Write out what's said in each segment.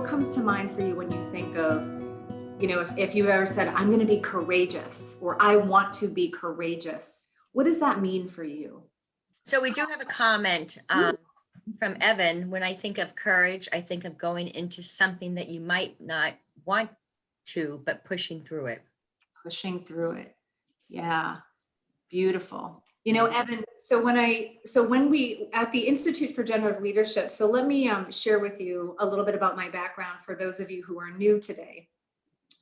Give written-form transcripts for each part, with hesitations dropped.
comes to mind for you when you think of, if you've ever said, I'm going to be courageous, or I want to be courageous? What does that mean for you? So we do have a comment from Evan. When I think of courage, I think of going into something that you might not want to, but pushing through it. Pushing through it. Yeah. Beautiful. Yes. Evan, so when we at the Institute for Generative Leadership, so let me share with you a little bit about my background for those of you who are new today.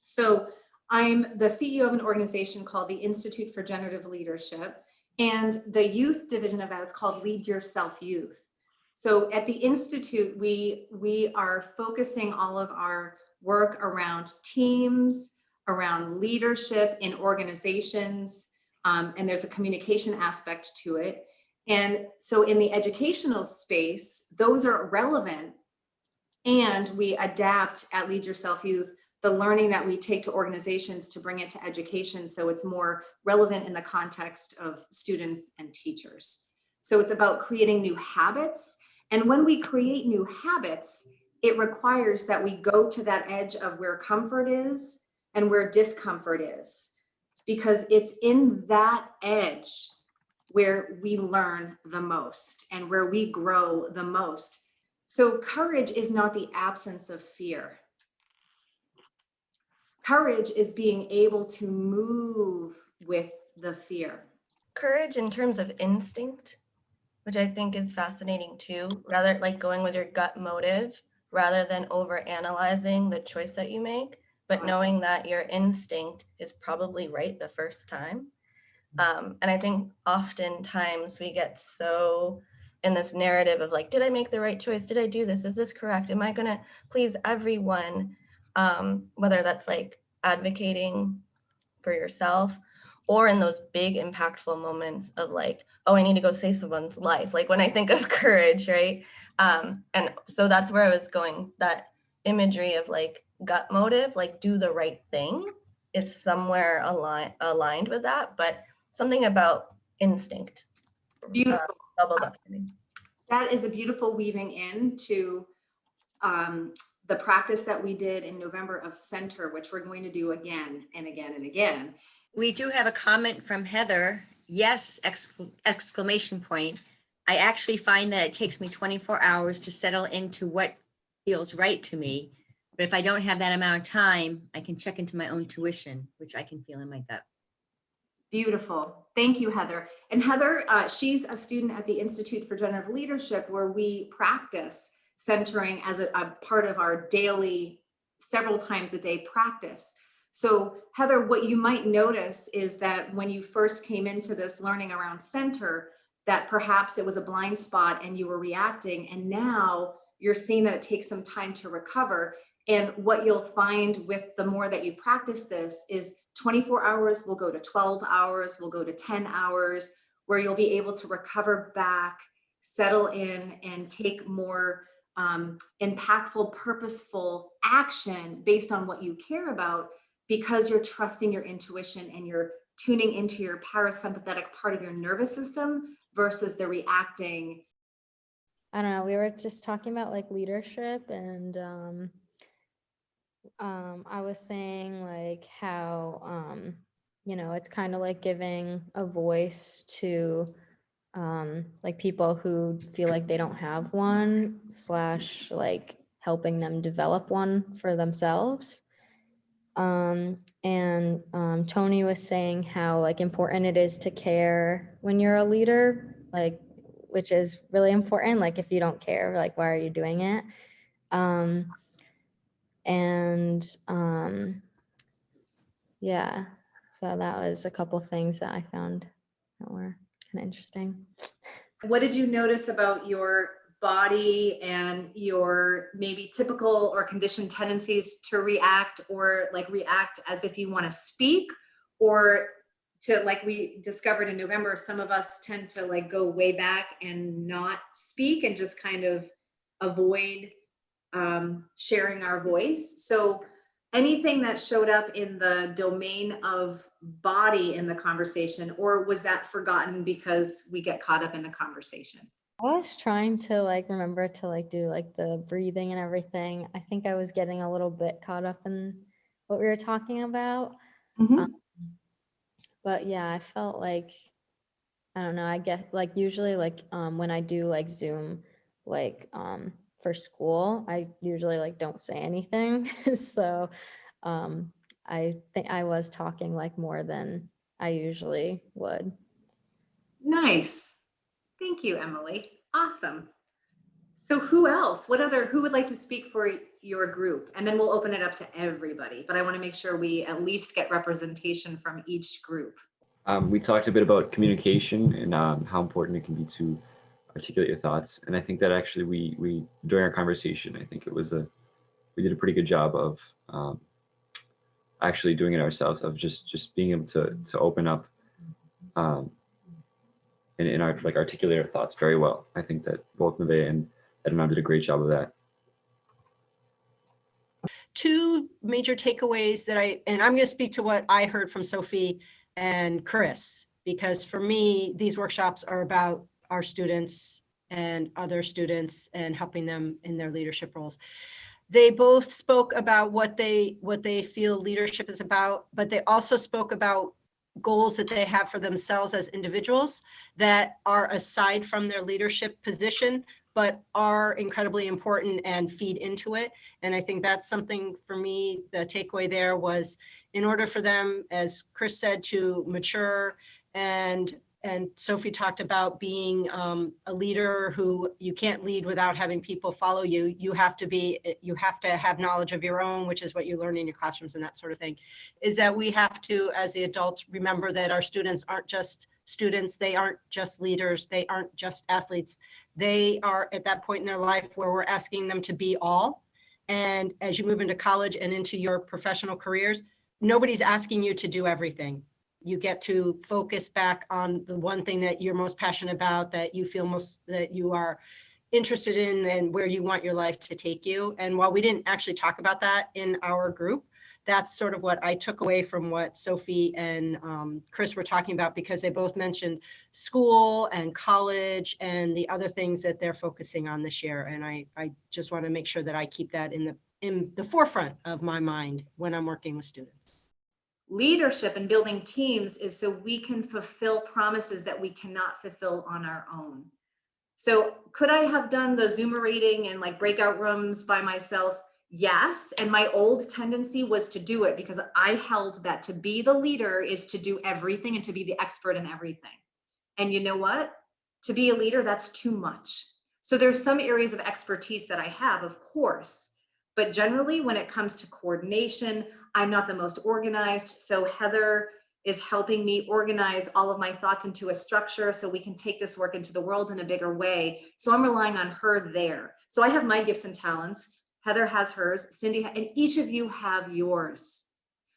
So I'm the CEO of an organization called the Institute for Generative Leadership, and the youth division of that is called Lead Yourself Youth. So at the Institute, we are focusing all of our work around teams, around leadership in organizations, and there's a communication aspect to it. And so in the educational space, those are relevant, and we adapt at Lead Yourself Youth the learning that we take to organizations to bring it to education so it's more relevant in the context of students and teachers. So it's about creating new habits. And when we create new habits, it requires that we go to that edge of where comfort is and where discomfort is, because it's in that edge where we learn the most and where we grow the most. So courage is not the absence of fear. Courage is being able to move with the fear. Courage in terms of instinct, which I think is fascinating too, rather like going with your gut motive rather than over analyzing the choice that you make, but knowing that your instinct is probably right the first time. And I think oftentimes we get so in this narrative of like, did I make the right choice? Did I do this? Is this correct? Am I going to please everyone? Whether that's like advocating for yourself or in those big impactful moments of like, oh, I need to go save someone's life. Like when I think of courage, right? And so that's where I was going, that imagery of like gut motive, like do the right thing is somewhere aligned with that, but something about instinct. Beautiful. Bubbled up to me. That is a beautiful weaving into the practice that we did in November of center, which we're going to do again and again and again. We do have a comment from Heather. Yes, exclamation point. I actually find that it takes me 24 hours to settle into what feels right to me. But if I don't have that amount of time, I can check into my own tuition, which I can feel in my gut. Beautiful. Thank you, Heather. And Heather, she's a student at the Institute for Generative Leadership, where we practice centering as a part of our daily, several times a day practice. So Heather, what you might notice is that when you first came into this learning around center, that perhaps it was a blind spot and you were reacting, and now you're seeing that it takes some time to recover. And what you'll find with the more that you practice this is 24 hours will go to 12 hours, will go to 10 hours, where you'll be able to recover back, settle in, and take more impactful, purposeful action based on what you care about, because you're trusting your intuition and you're tuning into your parasympathetic part of your nervous system versus the reacting. I don't know, we were just talking about like leadership, and I was saying like how it's kind of like giving a voice to like people who feel like they don't have one, / like helping them develop one for themselves. And Tony was saying how like important it is to care when you're a leader, like, which is really important. Like if you don't care, like why are you doing it? Yeah, so that was a couple things that I found that were kind of interesting. What did you notice about your body and your maybe typical or conditioned tendencies to react, or like react as if you want to speak, or to, like we discovered in November, some of us tend to like go way back and not speak and just kind of avoid sharing our voice. So anything that showed up in the domain of body in the conversation, or was that forgotten because we get caught up in the conversation? I was trying to like remember to like do like the breathing and everything. I think I was getting a little bit caught up in what we were talking about. Mhm. But yeah, I felt like, I don't know, I get like usually like when I do like Zoom like for school, I usually like don't say anything. So I think I was talking like more than I usually would. Nice. Thank you, Emily. Awesome. So who else? Who would like to speak for your group? And then we'll open it up to everybody. But I want to make sure we at least get representation from each group. We talked a bit about communication and how important it can be to articulate your thoughts. And I think that actually we during our conversation, I think we did a pretty good job of actually doing it ourselves, of just being able to open up um, and articulate our thoughts very well. I think that both Nevaeh and Edmond did a great job of that. Two major takeaways that and I'm going to speak to what I heard from Sophie and Chris, because for me, these workshops are about our students and other students and helping them in their leadership roles. They both spoke about what they feel leadership is about, but they also spoke about goals that they have for themselves as individuals that are aside from their leadership position, but are incredibly important and feed into it. And I think that's something for me, the takeaway there was, in order for them, as Chris said, to mature, and Sophie talked about being a leader who you can't lead without having people follow you. You have to have knowledge of your own, which is what you learn in your classrooms and that sort of thing, is that we have to, as the adults, remember that our students aren't just students. They aren't just leaders. They aren't just athletes. They are at that point in their life where we're asking them to be all. And as you move into college and into your professional careers, nobody's asking you to do everything. You get to focus back on the one thing that you're most passionate about, that you feel that you are interested in, and where you want your life to take you. And while we didn't actually talk about that in our group, that's sort of what I took away from what Sophie and Chris were talking about, because they both mentioned school and college and the other things that they're focusing on this year. And I just want to make sure that I keep that in the forefront of my mind when I'm working with students. Leadership and building teams is so we can fulfill promises that we cannot fulfill on our own. So could I have done the Zoomerating and like breakout rooms by myself? Yes. And my old tendency was to do it because I held that to be the leader is to do everything and to be the expert in everything. And you know what? To be a leader, that's too much. So there's some areas of expertise that I have, of course, but generally when it comes to coordination, I'm not the most organized. So Heather is helping me organize all of my thoughts into a structure so we can take this work into the world in a bigger way. So I'm relying on her there. So I have my gifts and talents. Heather has hers, Cindy, and each of you have yours.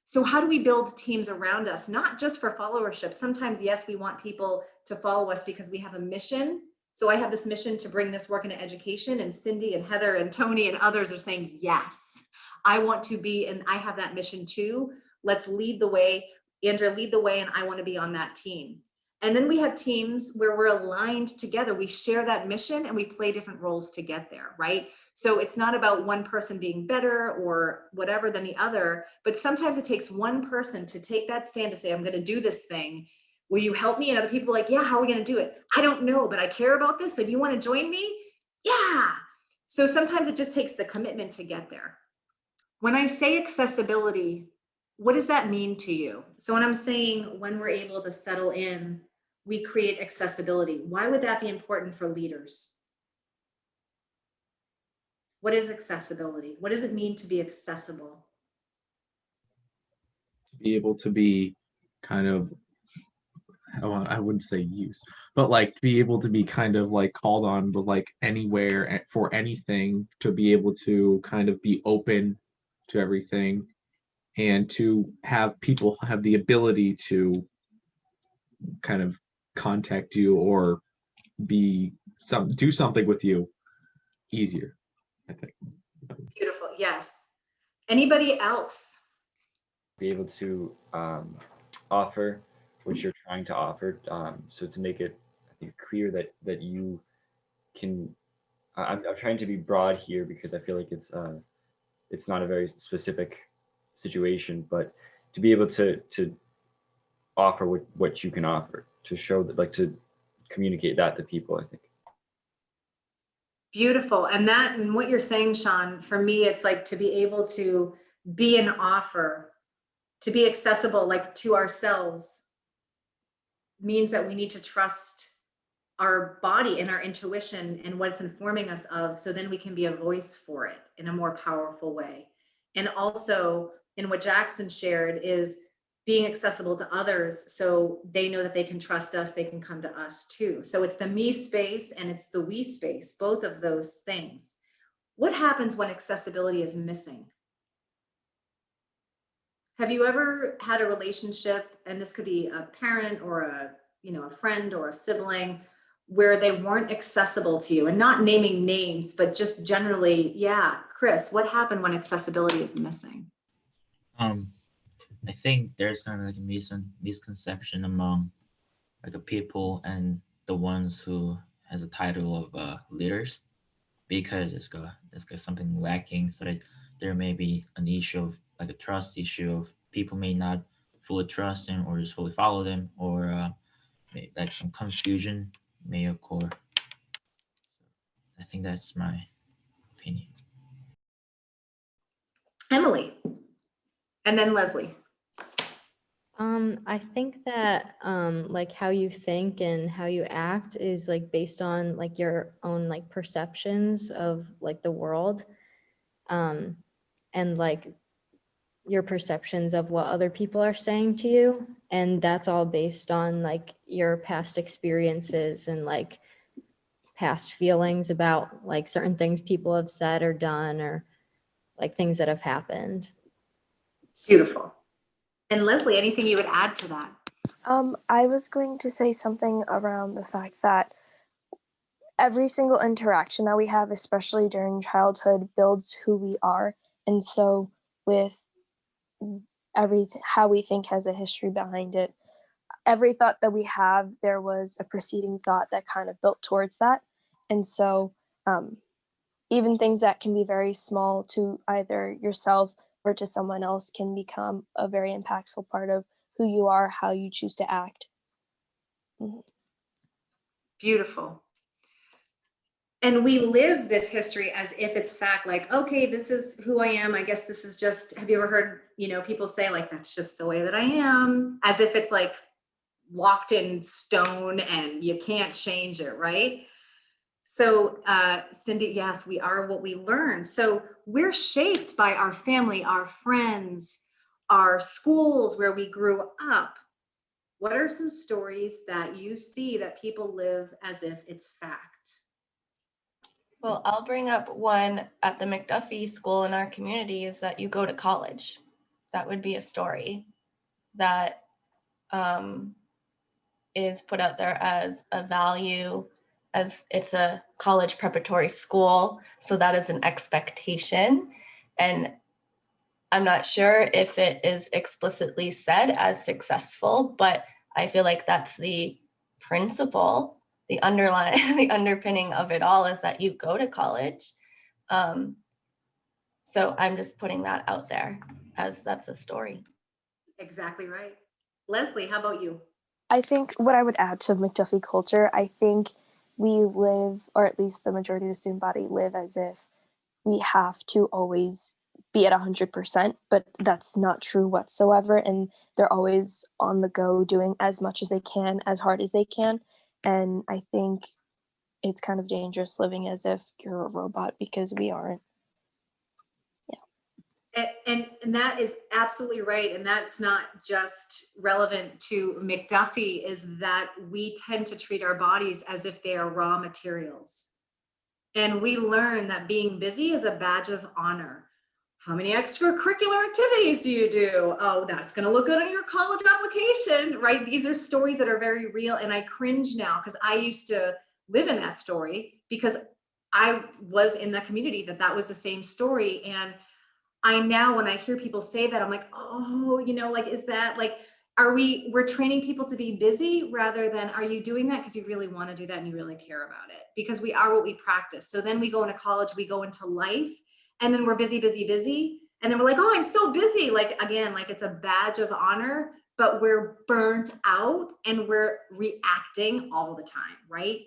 So how do we build teams around us? Not just for followership. Sometimes, yes, we want people to follow us because we have a mission. So I have this mission to bring this work into education, and Cindy and Heather and Tony and others are saying, yes, I want to be, and I have that mission too. Let's lead the way. Andrea, lead the way, and I want to be on that team. And then we have teams where we're aligned together. We share that mission and we play different roles to get there, right? So it's not about one person being better or whatever than the other, but sometimes it takes one person to take that stand to say, I'm going to do this thing. Will you help me? And other people are like, yeah, how are we going to do it? I don't know, but I care about this. So do you want to join me? Yeah. So sometimes it just takes the commitment to get there. When I say accessibility, what does that mean to you? So when I'm saying when we're able to settle in, we create accessibility. Why would that be important for leaders? What is accessibility? What does it mean to be accessible? To be able to be kind of, I wouldn't say used, but like to be able to be kind of like called on, but like anywhere for anything, to be able to kind of be open to everything, and to have people have the ability to kind of contact you or do something with you easier, I think. Beautiful. Yes. Anybody else? Be able to offer what you're trying to offer. So to make it, I think, clear that you can, I'm trying to be broad here because I feel like it's not a very specific situation, but to be able to offer what you can offer, to show that, like, to communicate that to people, I think. Beautiful. And what you're saying, Sean, for me, it's like to be able to be an offer, to be accessible, like to ourselves, means that we need to trust our body and our intuition and what it's informing us of. So then we can be a voice for it in a more powerful way. And also, in what Jackson shared, is being accessible to others so they know that they can trust us, they can come to us too. So it's the me space and it's the we space, both of those things. What happens when accessibility is missing? Have you ever had a relationship, and this could be a parent or a friend or a sibling, where they weren't accessible to you? And not naming names, but just generally, yeah, Chris, what happened when accessibility is missing? I think there's kind of like a misconception among like the people and the ones who has a title of leaders, because it's got something lacking, so that there may be an issue of like a trust issue of people may not fully trust them or just fully follow them, or like some confusion may occur. I think that's my opinion. Emily, and then Leslie. I think that like how you think and how you act is like based on like your own like perceptions of like the world, and like your perceptions of what other people are saying to you, and that's all based on like your past experiences and like past feelings about like certain things people have said or done, or like things that have happened. Beautiful. And Leslie, anything you would add to that? I was going to say something around the fact that every single interaction that we have, especially during childhood, builds who we are. And so with how we think has a history behind it. Every thought that we have, there was a preceding thought that kind of built towards that. And so even things that can be very small to either yourself or to someone else can become a very impactful part of who you are, how you choose to act. Mhm. Beautiful. And we live this history as if it's fact, like, okay, this is who I am. I guess this is just, have you ever heard, people say like, that's just the way that I am, as if it's like locked in stone and you can't change it, right? So Cindy, yes, we are what we learn. So we're shaped by our family, our friends, our schools where we grew up. What are some stories that you see that people live as if it's fact? Well, I'll bring up one at the McDuffie School in our community, is that you go to college. That would be a story that is put out there as a value, as it's a college preparatory school. So that is an expectation. And I'm not sure if it is explicitly said as successful, but I feel like that's the principle, the underpinning of it all, is that you go to college. So I'm just putting that out there as that's a story. Exactly right. Leslie, how about you? I think what I would add to McDuffie culture, I think we live, or at least the majority of the student body live, as if we have to always be at 100%, but that's not true whatsoever. And they're always on the go, doing as much as they can, as hard as they can. And I think it's kind of dangerous living as if you're a robot, because we aren't. And that is absolutely right. And that's not just relevant to McDuffie, is that we tend to treat our bodies as if they are raw materials. And we learn that being busy is a badge of honor. How many extracurricular activities do you do? Oh, that's going to look good on your college application, right? These are stories that are very real. And I cringe now because I used to live in that story, because I was in that community that was the same story. And I now, when I hear people say that, I'm like, oh, like, is that like, we're training people to be busy rather than, are you doing that because you really want to do that and you really care about it? Because we are what we practice. So then we go into college, we go into life, and then we're busy, busy, busy. And then we're like, oh, I'm so busy. Like, again, like it's a badge of honor, but we're burnt out and we're reacting all the time, right?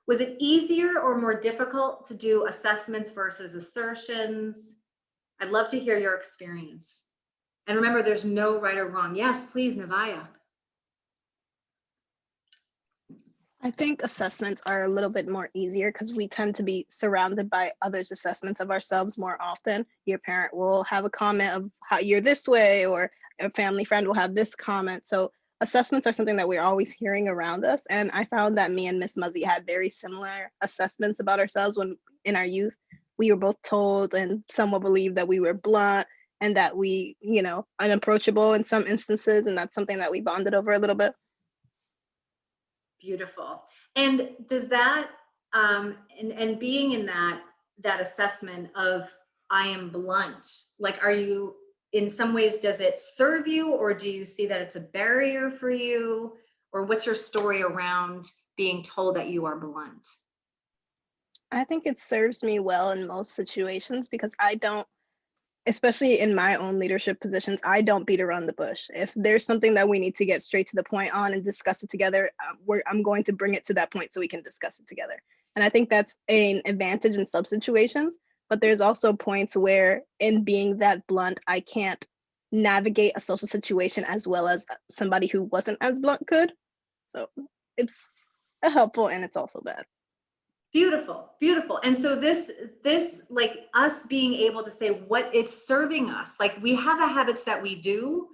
Was it easier or more difficult to do assessments versus assertions? I'd love to hear your experience. And remember, there's no right or wrong. Yes, please, Navaya. I think assessments are a little bit more easier because we tend to be surrounded by others' assessments of ourselves more often. Your parent will have a comment of how you're this way, or a family friend will have this comment. So assessments are something that we're always hearing around us. And I found that me and Miss Muzzy had very similar assessments about ourselves when in our youth. We were both told, and some will believe, that we were blunt and that we, unapproachable in some instances. And that's something that we bonded over a little bit. Beautiful. And does that, and being in that assessment of I am blunt, like, are you, in some ways, does it serve you, or do you see that it's a barrier for you? Or what's your story around being told that you are blunt? I think it serves me well in most situations because I don't, especially in my own leadership positions, I don't beat around the bush. If there's something that we need to get straight to the point on and discuss it together, I'm going to bring it to that point so we can discuss it together. And I think that's an advantage in some situations, but there's also points where in being that blunt, I can't navigate a social situation as well as somebody who wasn't as blunt could. So it's helpful and it's also bad. Beautiful, beautiful. And so this, like us being able to say what it's serving us, like we have the habits that we do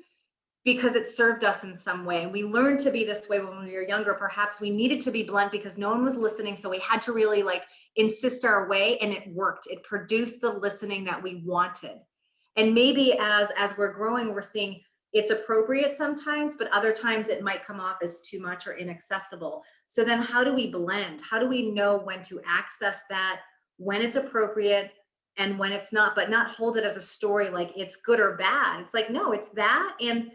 because it served us in some way. And we learned to be this way when we were younger. Perhaps we needed to be blunt because no one was listening. So we had to really like insist our way, and it worked. It produced the listening that we wanted. And maybe as we're growing, we're seeing it's appropriate sometimes, but other times it might come off as too much or inaccessible. So then how do we blend? How do we know when to access that, when it's appropriate and when it's not, but not hold it as a story like it's good or bad? It's like, no, it's that. And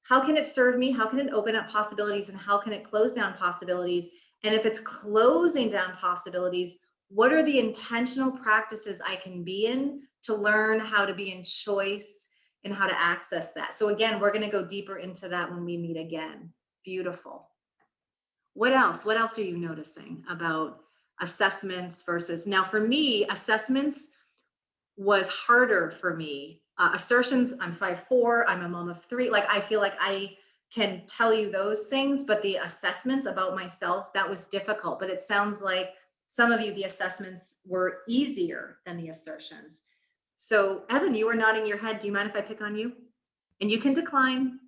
how can it serve me? How can it open up possibilities, and how can it close down possibilities? And if it's closing down possibilities, what are the intentional practices I can be in to learn how to be in choice and how to access that? So again, we're going to go deeper into that when we meet again. Beautiful. What else? What else are you noticing about assessments versus, now for me, assessments was harder for me. Assertions, I'm 5'4", I'm a mom of 3. Like, I feel like I can tell you those things, but the assessments about myself, that was difficult. But it sounds like some of you, the assessments were easier than the assertions. So Evan, you were nodding your head. Do you mind if I pick on you? And you can decline.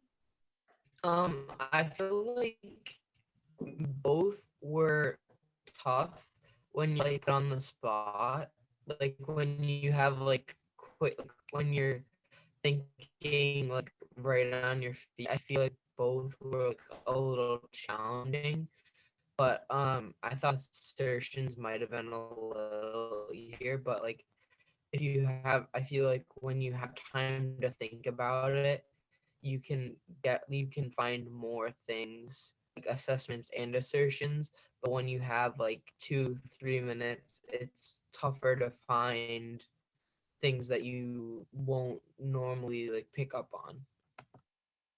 I feel like both were tough when you like on the spot, like when you have like when you're thinking like right on your feet. I feel like both were like a little challenging, but I thought assertions might have been a little easier, but like I feel like when you have time to think about it, you can find more things like assessments and assertions. But when you have like 2-3 minutes, it's tougher to find things that you won't normally like pick up on.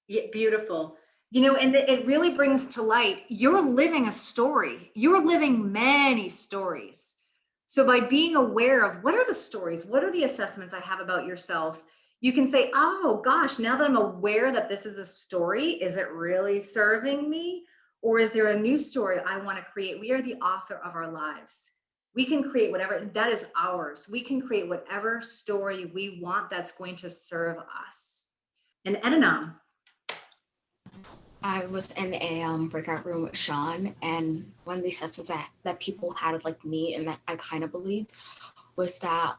Yeah, beautiful. And it really brings to light, you're living a story. You're living many stories. So by being aware of what are the stories, what are the assessments I have about yourself, you can say, oh gosh, now that I'm aware that this is a story, is it really serving me? Or is there a new story I want to create? We are the author of our lives. We can create whatever, that is ours. We can create whatever story we want that's going to serve us. And Edinam. I was in a breakout room with Sean, and one of the assessments that people had of like me, and that I kind of believed, was that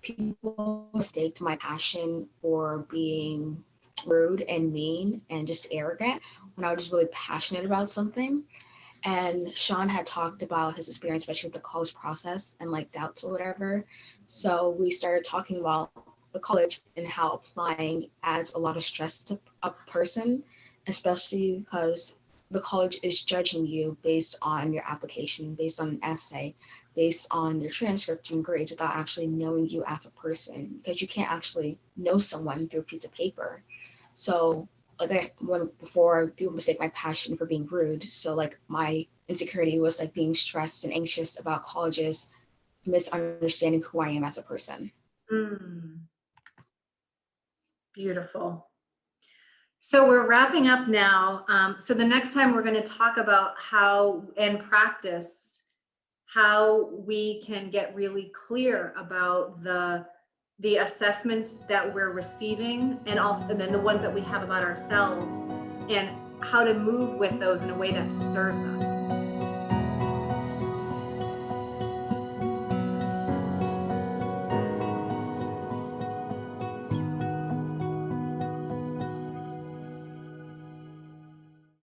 people mistaked my passion for being rude and mean and just arrogant when I was just really passionate about something. And Sean had talked about his experience, especially with the college process and like doubts or whatever. So we started talking about the college and how applying adds a lot of stress to a person. especially because the college is judging you based on your application, based on an essay, based on your transcript and grades without actually knowing you as a person, because you can't actually know someone through a piece of paper. So like before, people mistake my passion for being rude. So like my insecurity was like being stressed and anxious about colleges misunderstanding who I am as a person. Beautiful. So we're wrapping up now. So the next time we're going to talk about how and practice how we can get really clear about the assessments that we're receiving, and then the ones that we have about ourselves, and how to move with those in a way that serves us.